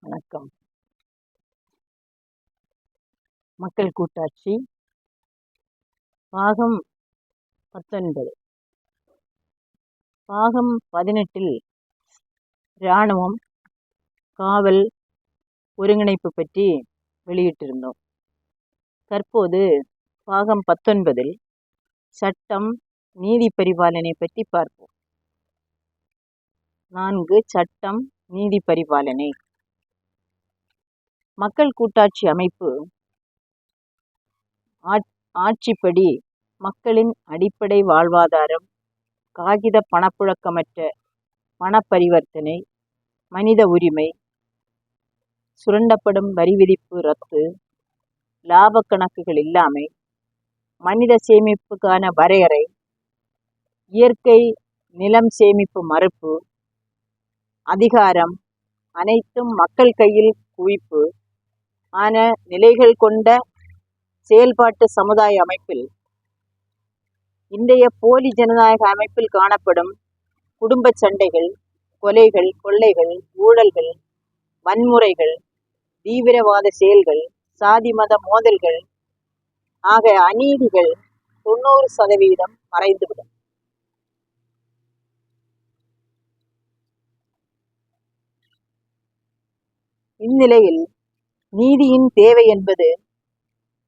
வணக்கம். மக்கள் கூட்டாட்சி பாகம் 19. பாகம் 18 இராணுவம், காவல், ஒருங்கிணைப்பு பற்றி வெளியிட்டிருந்தோம். தற்போது பாகம் 19 சட்டம், நீதி பரிபாலனை பற்றி பார்ப்போம். 4 சட்டம், நீதி பரிபாலனை. மக்கள் கூட்டாட்சி அமைப்பு ஆட்சிப்படி மக்களின் அடிப்படை வாழ்வாதாரம், காகித பணப்புழக்கமற்ற பணப்பரிவர்த்தனை, மனித உரிமை, சுரண்டப்படும் வரி விதிப்பு ரத்து, லாப கணக்குகள் இல்லாமை, மனித சேமிப்புக்கான வரையறை, இயற்கை நிலம் சேமிப்பு மறுப்பு, அதிகாரம் அனைத்தும் மக்கள் கையில் குவிப்பு ஆன நிலைகள் கொண்ட செயல்பாட்டு சமுதாய அமைப்பில் இன்றைய போலி ஜனநாயக அமைப்பில் காணப்படும் குடும்ப சண்டைகள், கொலைகள், கொள்ளைகள், ஊழல்கள், வன்முறைகள், தீவிரவாத செயல்கள், சாதி மத மோதல்கள் ஆக அநீதிகள் 90% மறைந்துவிடும். இந்நிலையில் நீதியின் தேவை என்பது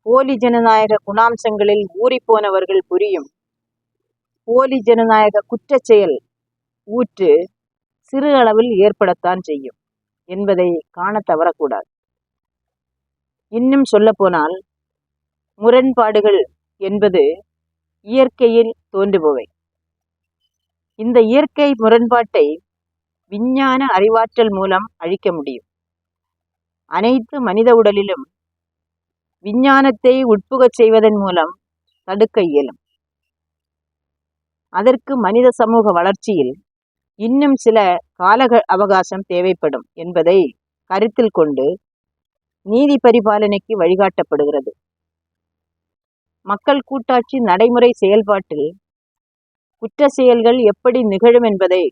போலி ஜனநாயக குணாம்சங்களில் ஊறிப்போனவர்கள் புரியும் போலி ஜனநாயக குற்றச் செயல் ஊற்று சிறு அளவில் ஏற்படத்தான் செய்யும் என்பதை காண தவறக்கூடாது. இன்னும் சொல்லப்போனால் முரண்பாடுகள் என்பது இயற்கையில் தோன்றுபவை. இந்த இயற்கை முரண்பாட்டை விஞ்ஞான அறிவாற்றல் மூலம் அழிக்க முடியும். அனைத்து மனித உடலிலும் விஞ்ஞானத்தை உட்புகச் செய்வதன் மூலம் தடுக்க இயலும். அதற்கு மனித சமூக வளர்ச்சியில் இன்னும் சில கால அவகாசம் தேவைப்படும் என்பதை கருத்தில் கொண்டு நீதி பரிபாலனைக்கு வழிகாட்டப்படுகிறது. மக்கள் கூட்டாட்சி நடைமுறை செயல்பாட்டில் குற்ற செயல்கள் எப்படி நிகழும் என்பதை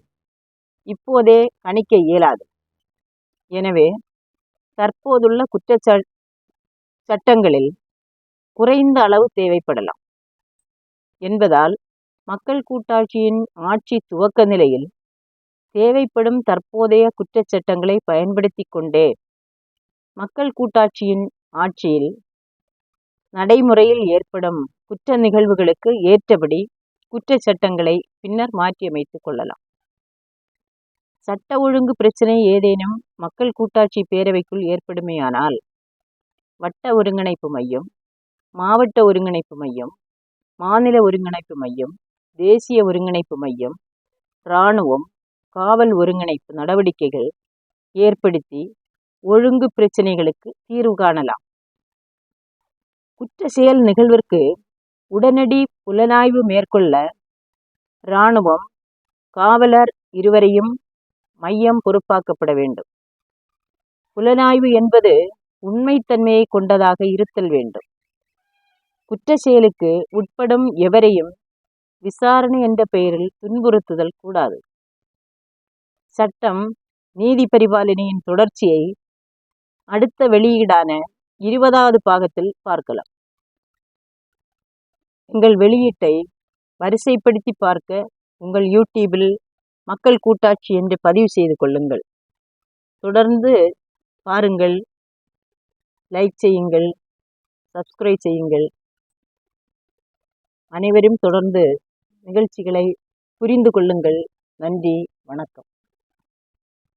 இப்போதே கணிக்க இயலாது. எனவே தற்போதுள்ள குற்ற சட்டங்களில் குறைந்த அளவு தேவைப்படலாம் என்பதால் மக்கள் கூட்டாட்சியின் ஆட்சி துவக்க நிலையில் தேவைப்படும் தற்போதைய குற்றச்சட்டங்களை பயன்படுத்தி கொண்டே மக்கள் கூட்டாட்சியின் ஆட்சியில் நடைமுறையில் ஏற்படும் குற்ற நிகழ்வுகளுக்கு ஏற்றபடி குற்றச்சட்டங்களை பின்னர் மாற்றியமைத்துக் கொள்ளலாம். சட்ட ஒழுங்கு பிரச்சினை ஏதேனும் மக்கள் கூட்டாட்சி பேரவைக்குள் ஏற்படுமேயானால் வட்ட ஒருங்கிணைப்பு மையம், மாவட்ட ஒருங்கிணைப்பு மையம், மாநில ஒருங்கிணைப்பு மையம், தேசிய ஒருங்கிணைப்பு மையம், இராணுவம், காவல் ஒருங்கிணைப்பு நடவடிக்கைகள் ஏற்படுத்தி ஒழுங்கு பிரச்சினைகளுக்கு தீர்வு காணலாம். குற்ற செயல் நிகழ்விற்கு உடனடி புலனாய்வு மேற்கொள்ள இராணுவம், காவலர் இருவரையும் மையம் பொறுப்பாக்கப்பட வேண்டும். புலனாய்வு என்பது உண்மைத்தன்மையை கொண்டதாக இருத்தல் வேண்டும். குற்ற செயலுக்கு உட்படும் எவரையும் விசாரணை என்ற பெயரில் துன்புறுத்துதல் கூடாது. சட்டம், நீதி பரிபாலனையின் தொடர்ச்சியை அடுத்த வெளியீடான 20வது பாகத்தில் பார்க்கலாம். எங்கள் வெளியீட்டை வரிசைப்படுத்தி பார்க்க உங்கள் யூடியூபில் மக்கள் கூட்டாட்சி என்று பதிவு செய்து கொள்ளுங்கள். தொடர்ந்து பாருங்கள், லைக் செய்யுங்கள், சப்ஸ்கிரைப் செய்யுங்கள். அனைவரும் தொடர்ந்து நிகழ்ச்சிகளை புரிந்து கொள்ளுங்கள். நன்றி, வணக்கம்.